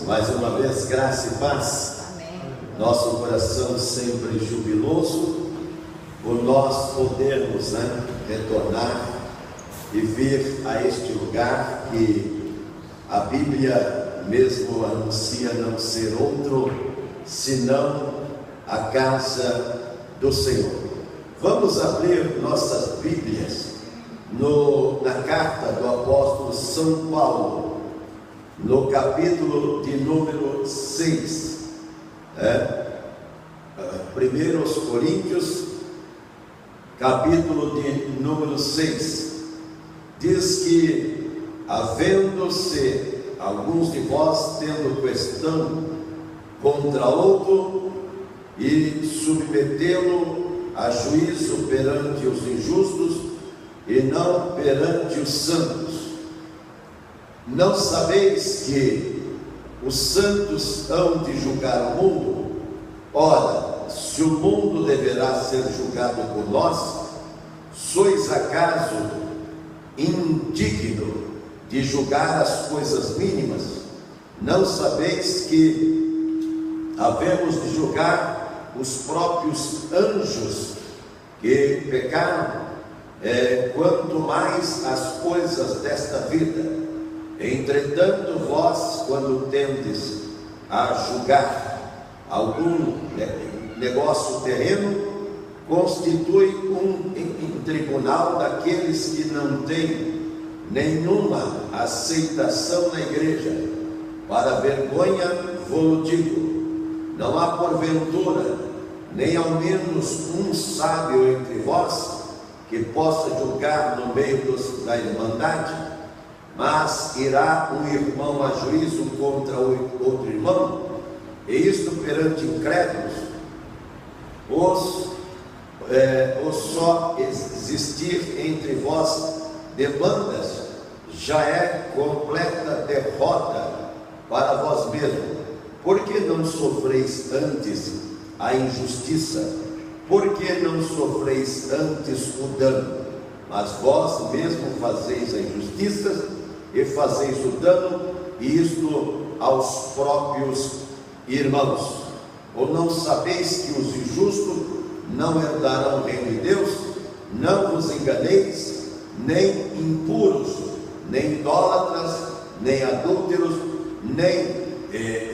mais uma vez, graça e paz. Amém. Nosso coração sempre jubiloso por nós podermos retornar e vir a este lugar que a Bíblia mesmo anuncia não ser outro senão a casa do Senhor. Vamos abrir nossas Bíblias na carta do apóstolo São Paulo, no capítulo de número 6, 1 Coríntios, capítulo de número 6, diz que, havendo-se alguns de vós tendo questão contra outro, e submetê-lo a juízo perante os injustos, e não perante os santos. Não sabeis que os santos hão de julgar o mundo? Ora, se o mundo deverá ser julgado por nós, sois acaso indigno de julgar as coisas mínimas? Não sabeis que havemos de julgar os próprios anjos que pecaram? Quanto mais as coisas desta vida. Entretanto, vós, quando tendes a julgar algum negócio terreno, constitui um tribunal daqueles que não têm nenhuma aceitação na igreja. Para vergonha vou digo: não há porventura nem ao menos um sábio entre vós que possa julgar no meio da irmandade? Mas irá um irmão a juízo contra outro irmão, e isto perante incrédulos? Ou só existir entre vós demandas já é completa derrota para vós mesmos? Por que não sofreis antes a injustiça? Por que não sofreis antes o dano? Mas vós mesmo fazeis a injustiça e fazeis o dano, e isto aos próprios irmãos. Ou não sabeis que os injustos não herdarão o reino de Deus? Não vos enganeis, nem impuros, nem idólatras, nem adúlteros, nem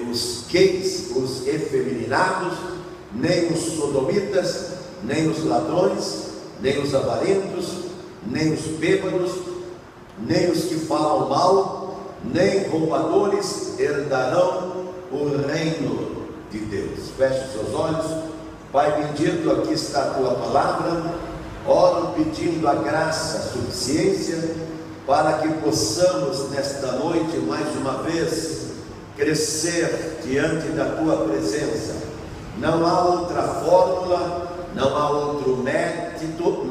os gays, os efeminados, nem os sodomitas, nem os ladrões, nem os avarentos, nem os bêbados, nem os que falam mal, nem roubadores herdarão o reino de Deus. Feche seus olhos. Pai bendito, aqui está a tua palavra. Oro pedindo a graça, a suficiência, para que possamos nesta noite mais uma vez crescer diante da tua presença. Não há outra fórmula, não há outro método,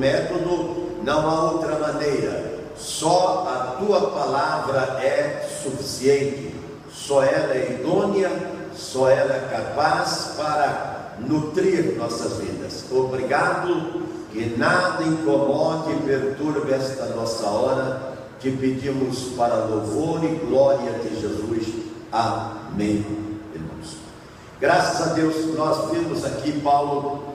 não há outra maneira. Só a tua palavra é suficiente. Só ela é idônea, só ela é capaz para nutrir nossas vidas. Obrigado, que nada incomode e perturbe esta nossa hora. Te pedimos para louvor e glória de Jesus. Amém. Graças a Deus, nós vimos aqui Paulo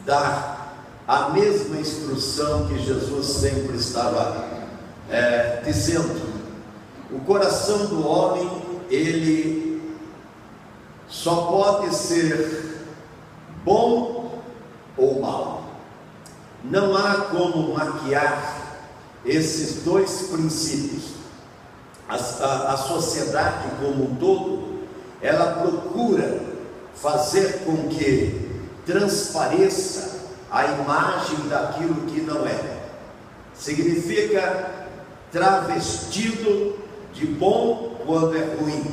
dar a mesma instrução que Jesus sempre estava dizendo. O coração do homem, ele só pode ser bom ou mal. Não há como maquiar esses dois princípios. A sociedade como um todo, ela procura fazer com que transpareça a imagem daquilo que não é. Significa travestido de bom quando é ruim,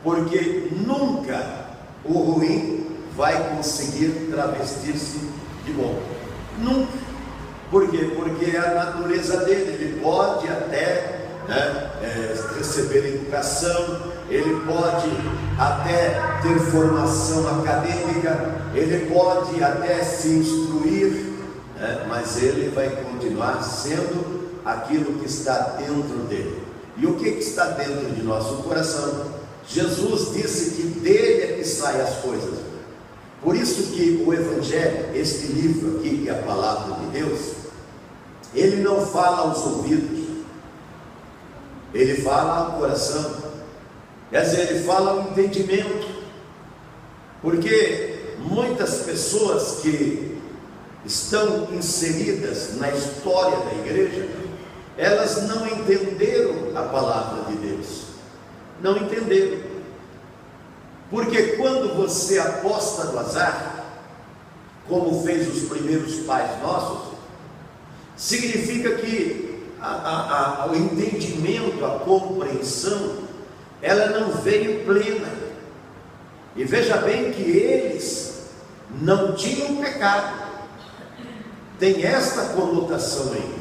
porque nunca o ruim vai conseguir travestir-se de bom. Nunca. Por quê? Porque é a natureza dele. Ele pode até receber educação, ele pode até ter formação acadêmica, ele pode até se instruir, mas ele vai continuar sendo aquilo que está dentro dele. E o que está dentro de nosso coração? Jesus disse que dele é que saem as coisas. Por isso que o Evangelho, este livro aqui, que é a palavra de Deus, ele não fala aos ouvidos, ele fala ao coração, quer dizer, ele fala ao entendimento, porque muitas pessoas que estão inseridas na história da igreja, elas não entenderam a palavra de Deus, não entenderam, porque quando você aposta no azar, como fez os primeiros pais nossos, significa que o entendimento, a compreensão, ela não veio plena. E veja bem que eles não tinham pecado, tem esta conotação aí.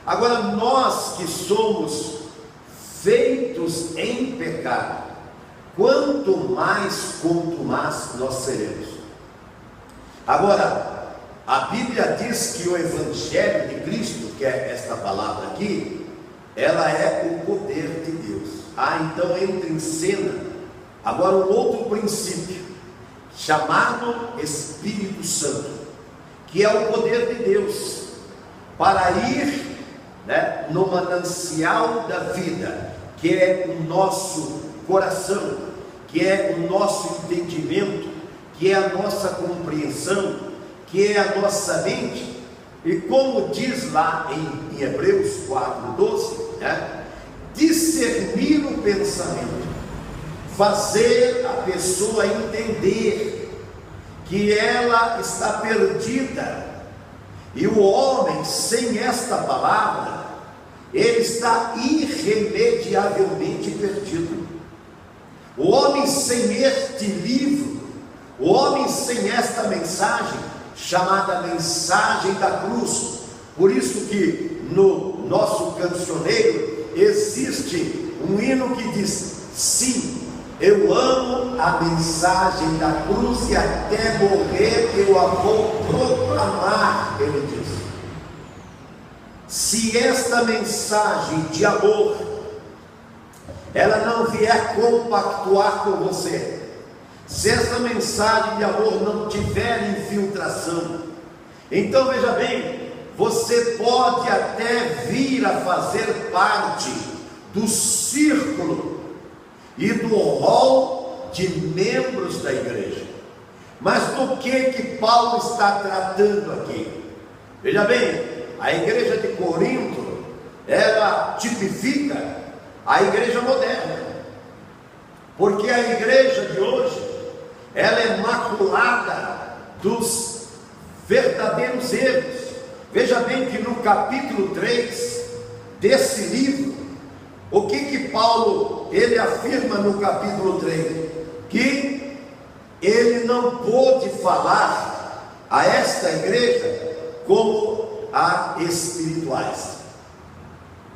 Agora nós que somos feitos em pecado, quanto mais nós seremos. Agora, a Bíblia diz que o Evangelho de Cristo, que é esta palavra aqui, ela é o poder de Deus. Então entra em cena agora um outro princípio, chamado Espírito Santo, que é o poder de Deus, para ir, no manancial da vida, que é o nosso coração, que é o nosso entendimento, que é a nossa compreensão, que é a nossa mente. E como diz lá em Hebreus 4:12, discernir o pensamento, fazer a pessoa entender que ela está perdida, e o homem sem esta palavra, ele está irremediavelmente perdido. O homem sem este livro, o homem sem esta mensagem, chamada mensagem da cruz. Por isso que no nosso cancioneiro existe um hino que diz: sim, eu amo a mensagem da cruz, e até morrer eu a vou proclamar, ele diz. Se esta mensagem de amor, ela não vier compactuar com você, se essa mensagem de amor não tiver infiltração, então veja bem, você pode até vir a fazer parte do círculo e do rol de membros da igreja. Mas do que Paulo está tratando aqui? Veja bem, a igreja de Corinto, ela tipifica a igreja moderna, porque a igreja de hoje, ela é maculada dos verdadeiros erros. Veja bem que no capítulo 3 desse livro, o que Paulo ele afirma no capítulo 3? Que ele não pôde falar a esta igreja como a espirituais.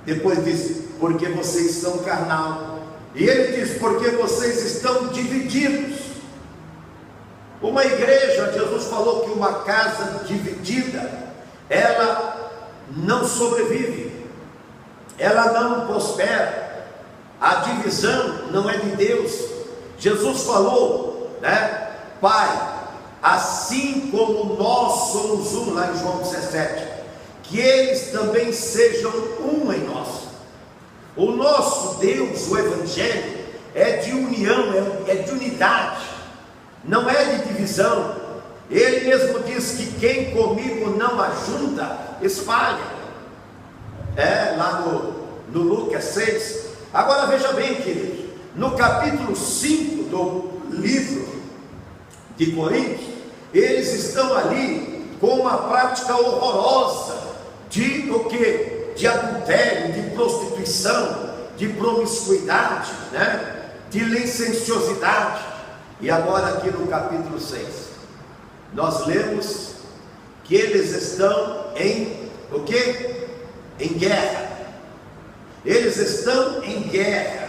Depois diz: porque vocês são carnal. E ele diz: porque vocês estão divididos. Uma igreja, Jesus falou que uma casa dividida, ela não sobrevive, ela não prospera. A divisão não é de Deus. Jesus falou, Pai, assim como nós somos um, lá em João 17, que eles também sejam um em nós. O nosso Deus, o Evangelho, é de união, é de unidade, não é de divisão. Ele mesmo diz que quem comigo não ajunta, espalha. Lá no Lucas 6. Agora veja bem, querido, no capítulo 5 do livro de Coríntios, eles estão ali com uma prática horrorosa de o quê? De adultério, de prostituição, de promiscuidade, de licenciosidade. E agora aqui no capítulo 6, nós lemos que eles estão em o quê? Em guerra. Eles estão em guerra,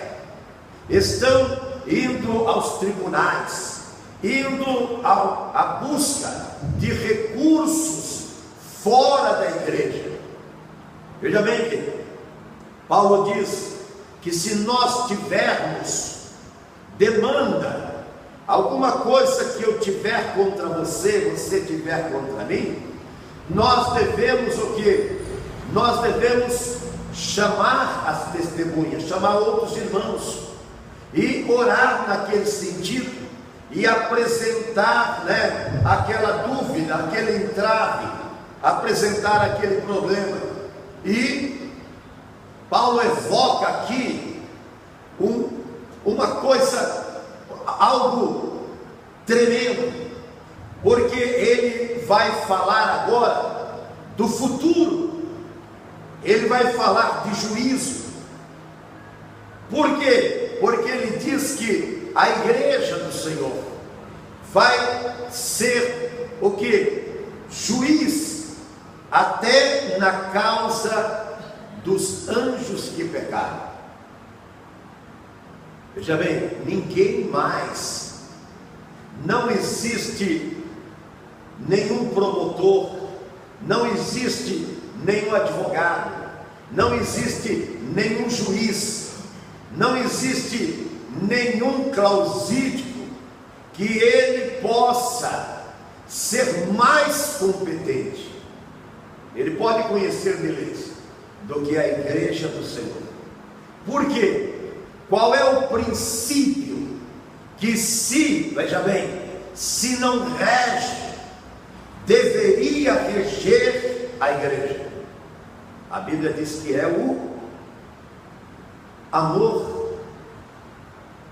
estão indo aos tribunais, indo à busca de recursos fora da igreja. Veja bem que Paulo diz que se nós tivermos demanda, alguma coisa que eu tiver contra você, você tiver contra mim, nós devemos o quê? Nós devemos chamar as testemunhas, chamar outros irmãos e orar naquele sentido e apresentar, aquela dúvida, aquele entrave, apresentar aquele problema. E Paulo evoca aqui uma coisa, algo tremendo, porque ele vai falar agora do futuro, ele vai falar de juízo. Por quê? Porque ele diz que a igreja do Senhor vai ser o que? Juiz, até na causa dos anjos que pecaram. Veja bem, ninguém mais, não existe nenhum promotor, não existe nenhum advogado, não existe nenhum juiz, não existe nenhum clausídico que ele possa ser mais competente. Ele pode conhecer melhor do que a igreja do Senhor. Por quê? Qual é o princípio que veja bem, se não rege, deveria reger a igreja? A Bíblia diz que é o amor.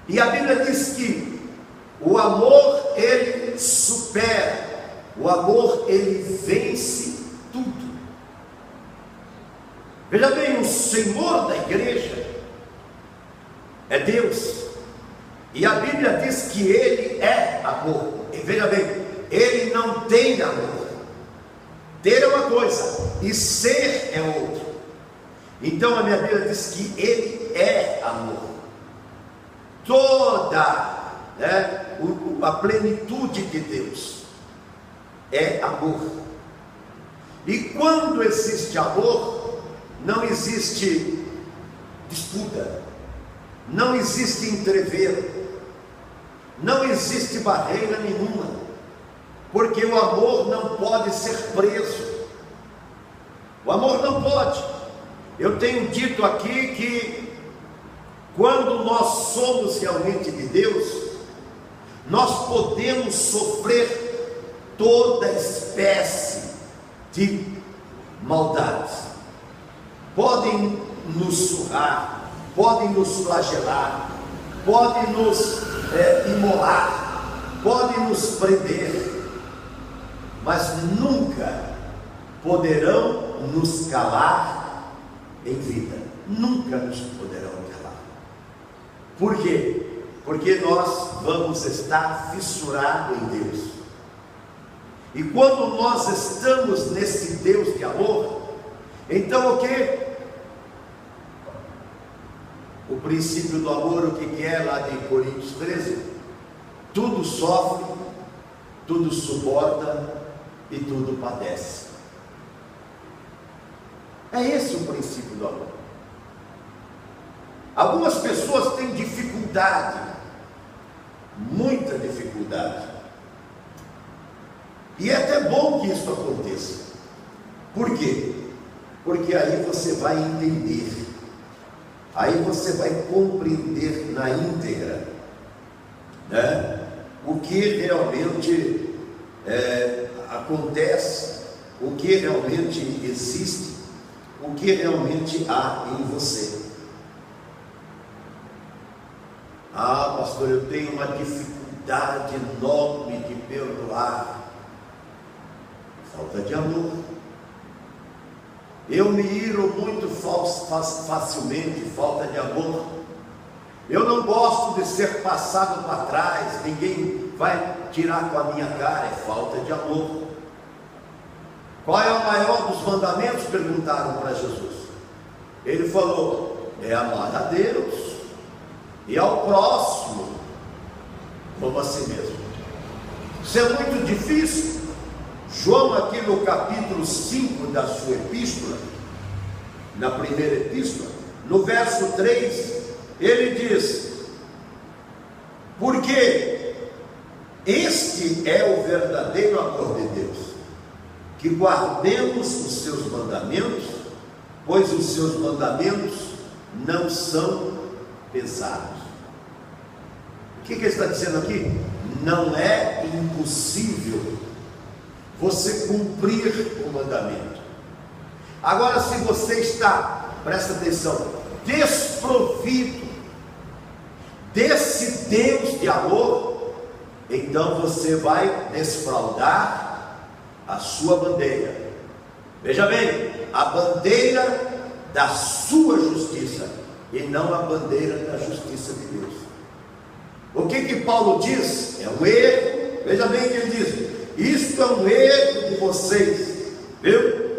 E a Bíblia diz que o amor, ele supera, o amor, ele vence tudo. Veja bem, o Senhor da igreja é Deus, e a Bíblia diz que ele é amor. E veja bem, ele não tem amor. Ter é uma coisa e ser é outra. Então a minha Bíblia diz que ele é amor. Toda a plenitude de Deus é amor. E quando existe amor, não existe disputa, não existe entrever, não existe barreira nenhuma, porque o amor não pode ser preso. O amor não pode. Eu tenho dito aqui que quando nós somos realmente de Deus, nós podemos sofrer toda espécie de maldades. Podem nos surrar, podem nos flagelar, podem nos imolar, podem nos prender, mas nunca poderão nos calar em vida. Nunca nos poderão calar. Por quê? Porque nós vamos estar fissurados em Deus. E quando nós estamos nesse Deus de amor, então o que? O princípio do amor, o que é lá de Coríntios 13? Tudo sofre, tudo suporta e tudo padece. É esse o princípio do amor. Algumas pessoas têm dificuldade, muita dificuldade, e é até bom que isso aconteça. Por quê? Porque aí você vai entender, aí você vai compreender na íntegra, o que realmente acontece, o que realmente existe, o que realmente há em você. Ah, pastor, eu tenho uma dificuldade enorme de perdoar. Falta de amor. Eu me iro muito facilmente, falta de amor. Eu não gosto de ser passado para trás, ninguém vai tirar com a minha cara, é falta de amor. Qual é o maior dos mandamentos? Perguntaram para Jesus. Ele falou, é amar a Deus e ao próximo como a si mesmo. Isso é muito difícil. João, aqui no capítulo 5 da sua epístola, na primeira epístola, no verso 3, ele diz: Porque este é o verdadeiro amor de Deus, que guardemos os seus mandamentos, pois os seus mandamentos não são pesados. O que ele está dizendo aqui? Não é impossível você cumprir o mandamento. Agora, se você está, presta atenção, desprovido desse Deus de amor, então você vai desfraudar a sua bandeira. Veja bem, a bandeira da sua justiça e não a bandeira da justiça de Deus. O que Paulo diz? É um erro. Veja bem o que ele diz: isto é um erro de vocês, viu?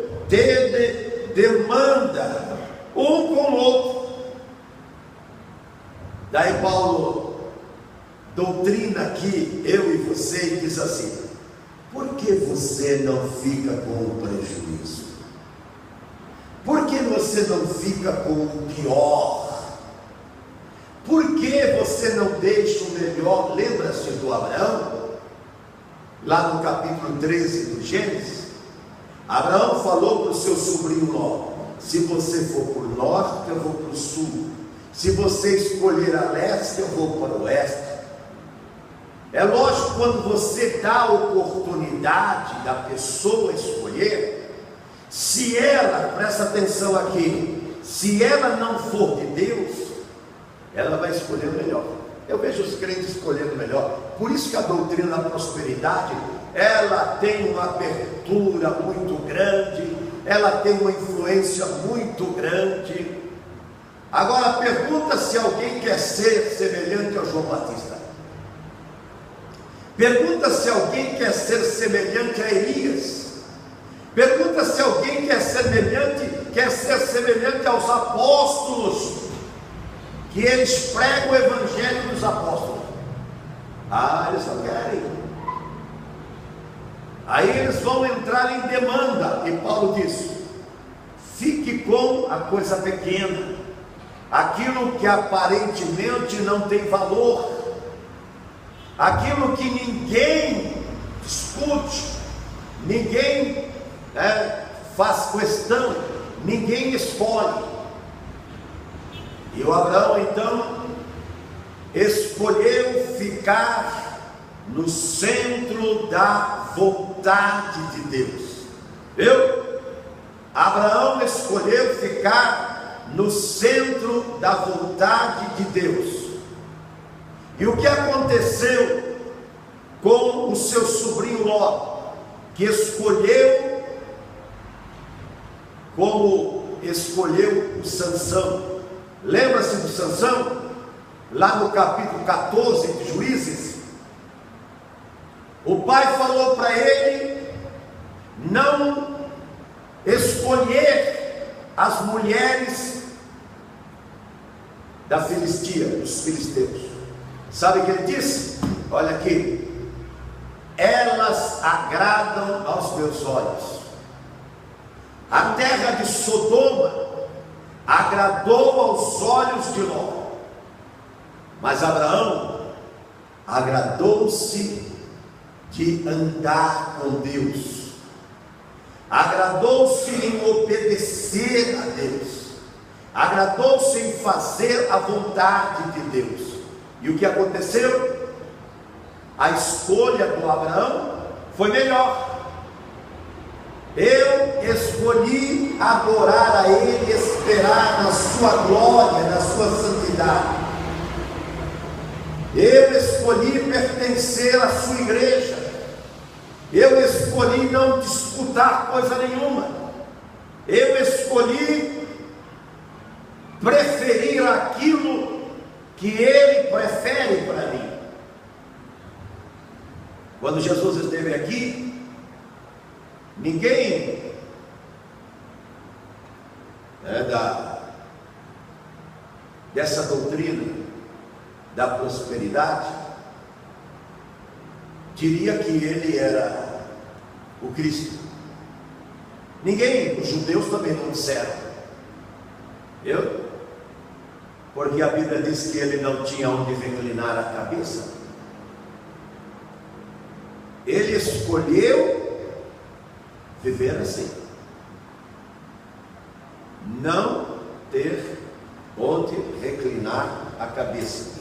Demanda um com o outro. Daí Paulo doutrina aqui, eu e você, e diz assim: por que você não fica com o prejuízo? Por que você não fica com o pior? Por que você não deixa o melhor? Lembra-se do Abraão? Lá no capítulo 13 do Gênesis, Abraão falou para o seu sobrinho Ló: se você for para o norte, eu vou para o sul. Se você escolher a leste, eu vou para o oeste. É lógico, quando você dá a oportunidade da pessoa escolher, se ela, presta atenção aqui, se ela não for de Deus, ela vai escolher o melhor. Eu vejo os crentes escolhendo o melhor. Por isso que a doutrina da prosperidade, ela tem uma abertura muito grande, ela tem uma influência muito grande. Agora pergunta se alguém quer ser semelhante ao João Batista. Pergunta se alguém quer ser semelhante a Elias. Pergunta se alguém quer ser semelhante aos apóstolos, que eles pregam o evangelho dos apóstolos. Eles não querem. Aí eles vão entrar em demanda, e Paulo diz: fique com a coisa pequena, aquilo que aparentemente não tem valor, aquilo que ninguém discute, ninguém faz questão, ninguém escolhe. E o Abraão então escolheu ficar no centro da vontade de Deus. Viu? Abraão escolheu ficar no centro da vontade de Deus. E o que aconteceu com o seu sobrinho Ló, que escolheu como escolheu o Sansão? Lembra-se do Sansão? Lá no capítulo 14 de Juízes, o pai falou para ele não escolher as mulheres da Filistia, dos filisteus. Sabe o que ele disse? Olha aqui: elas agradam aos meus olhos. A terra de Sodoma agradou aos olhos de Ló, mas Abraão agradou-se de andar com Deus, agradou-se em obedecer a Deus, agradou-se em fazer a vontade de Deus. E o que aconteceu? A escolha do Abraão foi melhor. Eu escolhi adorar a Ele, esperar na sua glória, na sua santidade. Eu escolhi pertencer à sua igreja. Eu escolhi não disputar coisa nenhuma. Eu escolhi preferir aquilo que Ele prefere para mim. Quando Jesus esteve aqui, ninguém dessa doutrina da prosperidade diria que ele era o Cristo. Ninguém, os judeus também não disseram. porque a Bíblia diz que ele não tinha onde reclinar a cabeça. Ele escolheu viver assim, não ter onde reclinar a cabeça.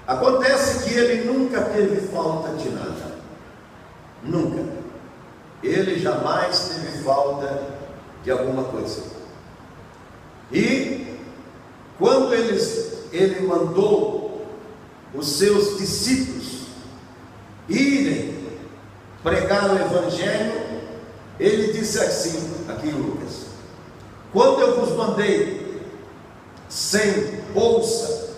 Acontece que ele nunca teve falta de nada, nunca. Ele jamais teve falta de alguma coisa. E quando ele mandou os seus discípulos irem pregar o Evangelho, ele disse assim, aqui em Lucas: quando eu vos mandei sem bolsa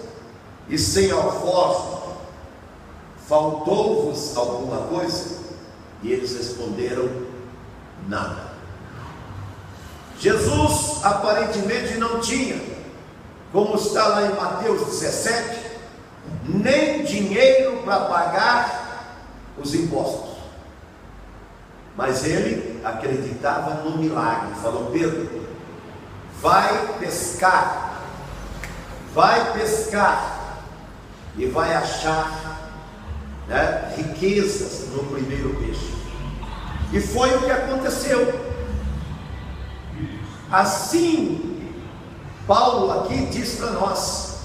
e sem alforje, faltou-vos alguma coisa? E eles responderam: nada. Jesus aparentemente não tinha, como está lá em Mateus 17, nem dinheiro para pagar os impostos. Mas ele acreditava no milagre. Falou: Pedro, vai pescar e vai achar, riquezas no primeiro peixe. E foi o que aconteceu. Assim, Paulo aqui diz para nós,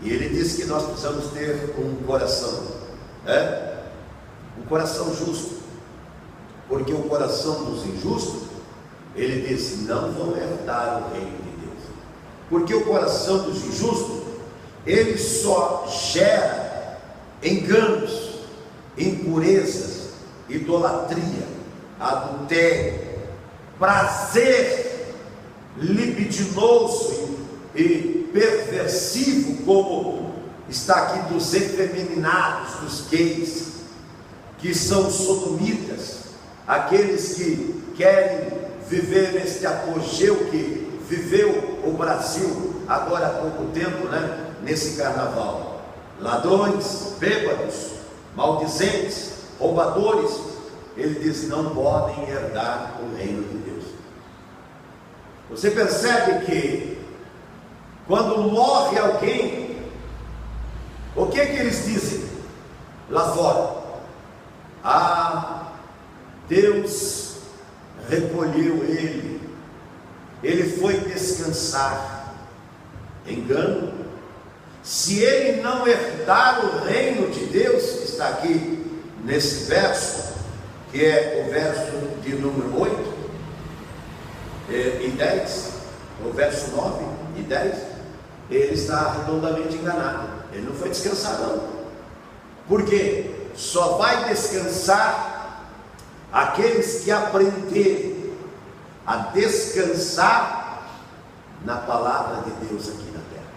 e ele diz que nós precisamos ter um coração, um coração justo, porque o coração dos injustos, ele diz, não vão herdar o reino de Deus. Porque o coração dos injustos, ele só gera enganos, impurezas, idolatria, adultério, prazer libidinoso e perversivo, como está aqui dos efeminados, dos gays, que são sodomitas, aqueles que querem viver neste apogeu que viveu o Brasil agora há pouco tempo, nesse carnaval. Ladrões, bêbados, maldizentes, roubadores, ele diz, não podem herdar o reino de Deus. Você percebe que quando morre alguém, o que eles dizem lá fora? Ah, Deus recolheu ele foi descansar. Engano. Se ele não herdar o reino de Deus, está aqui nesse verso, que é o verso de número 8 e 10, o verso 9 e 10, ele está redondamente enganado. Ele não foi descansar, não. Por quê? Só vai descansar aqueles que aprenderem a descansar na palavra de Deus aqui na terra.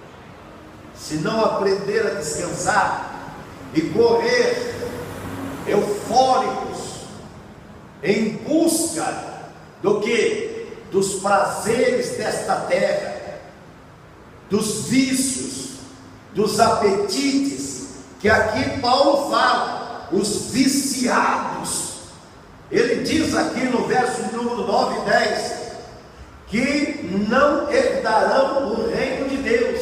Se não aprender a descansar e correr eufóricos em busca do que? Dos prazeres desta terra, dos vícios, dos apetites, que aqui Paulo fala, os viciados. Ele diz aqui no verso de número 9 e 10, que não herdarão o reino de Deus.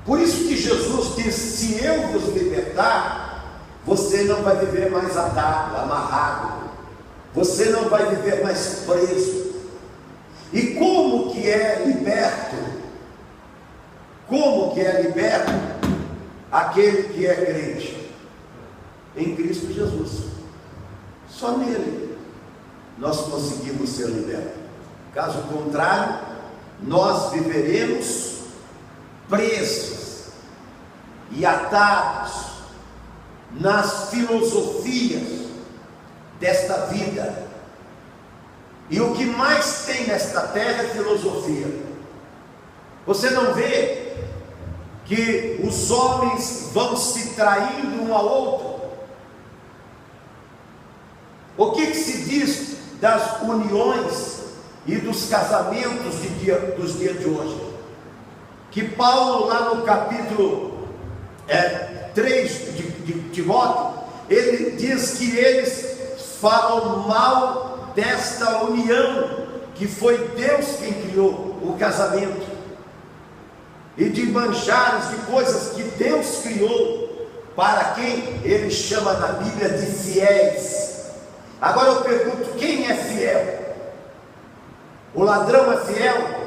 Por isso que Jesus diz, se eu vos libertar, você não vai viver mais atado, amarrado, você não vai viver mais preso. E como que é liberto? Como que é liberto aquele que é crente? Em Cristo Jesus. Só nele nós conseguimos ser libertos. Caso contrário, nós viveremos presos e atados nas filosofias desta vida. E o que mais tem nesta terra é filosofia. Você não vê que os homens vão se traindo um ao outro? O que se diz das uniões e dos casamentos dos dias de hoje? Que Paulo, lá no capítulo 3 de Timóteo, ele diz que eles falam mal desta união que que foi Deus quem criou o casamento, e de manjares, de coisas que Deus criou, para quem Ele chama na Bíblia de fiéis. Agora eu pergunto, quem é fiel? O ladrão é fiel?